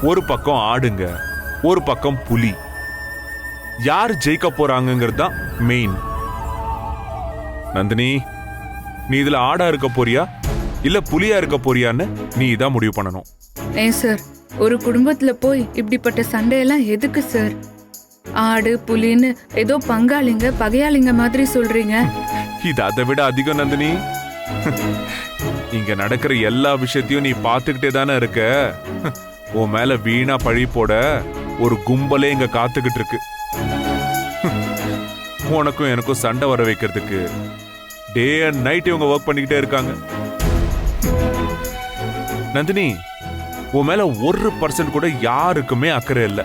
ஒரு பக்கம் ஆடுங்க, ஒரு பக்கம் புலி. யார் ஜெயிக்க போறாங்கிறது தான் மெயின். நந்தினி, நீ இதுல ஆடா இருக்க போறியா இல்ல புலியா இருக்க போறியான்னு நீ தான் முடிவு பண்ணணும். ஏன் சார், ஒரு குடும்பத்துல போய் இப்படிப்பட்ட சண்டையெல்லாம் எதுக்கு சார்? ஆடு புலின்னு ஏதோ பங்காளிங்க பகையாளிங்க மாதிரி சொல்றீங்க. இது அதை விட அதிகம் நந்தினி. இங்க நடக்கிற எல்லா விஷயத்தையும் நீ பாத்துக்கிட்டே தானே இருக்க. உன் மேல வீணா பழி போட ஒரு கும்பலே இங்க காத்துக்கிட்டு இருக்கு. உனக்கும் எனக்கும் சண்டை வர வைக்கிறதுக்கு டே அண்ட் நைட் இவங்க ஒர்க் பண்ணிக்கிட்டே இருக்காங்க. நந்தினி, உன் மேல 1% கூட யாருக்குமே அக்கறை இல்லை.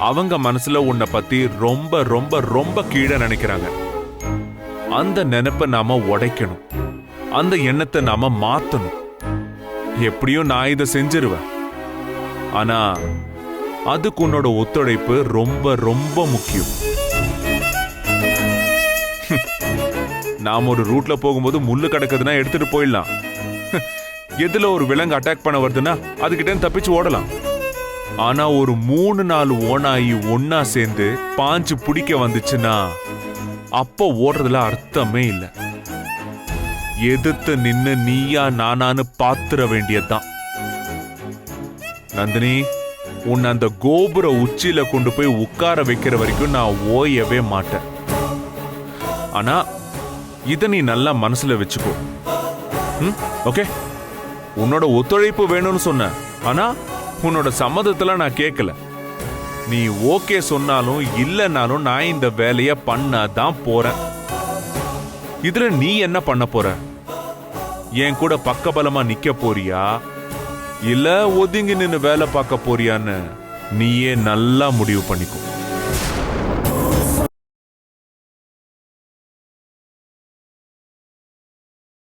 அவங்க மனசுல உன்னை பத்தி ரொம்ப ரொம்ப ரொம்ப கீழே நினைக்கிறாங்க. அந்த நினைப்பை நாம உடைக்கணும், அந்த எண்ணத்தை நாம மாத்தணும். எப்படியும் நான் இதை செஞ்சிருவேன். ஆனா அதுக்கு உன்னோட ஒத்துழைப்பு ரொம்ப ரொம்ப முக்கியம். நாம ஒரு ரூட்ல போகும்போது முள்ளு கிடக்குதுன்னா எடுத்துட்டு போயிடலாம். எதுல ஒரு விலங்கு அட்டாக் பண்ண வருதுன்னா அதுகிட்ட தப்பிச்சு ஓடலாம். ஆனா ஒரு 3-4 ஓனாயி ஒன்னா சேர்ந்து பாஞ்சு பிடிக்க வந்துச்சுன்னா அப்ப ஓடுறதுல அர்த்தமே இல்லை. எதிர்த்து நின்னு நீயா நானான்னு பாத்துற வேண்டியதுதான். நந்தினி, உன்னை அந்த கோபுர உச்சியில கொண்டு போய் உட்கார வைக்கிற வரைக்கும் நான் ஓயவே மாட்டேன். ஆனா இத நீ நல்லா மனசுல வச்சுக்கோ. ஓகே, உன்னோட ஒத்துழைப்பு வேணும்னு சொன்ன, ஆனா உன்னோட சம்மதத்துல நான் கேட்கல. நீ ஓகே சொன்னாலும் இல்லைன்னாலும் நான் இந்த வேலைய பண்ணதான் போறேன். இதுல நீ என்ன பண்ண போற? என் கூட பக்கபலமா நிக்க போறியா இல்ல ஒதுங்கி நின்னு வேலை பார்க்க போறியான்னு நீயே நல்லா முடிவு பண்ணிக்கோ.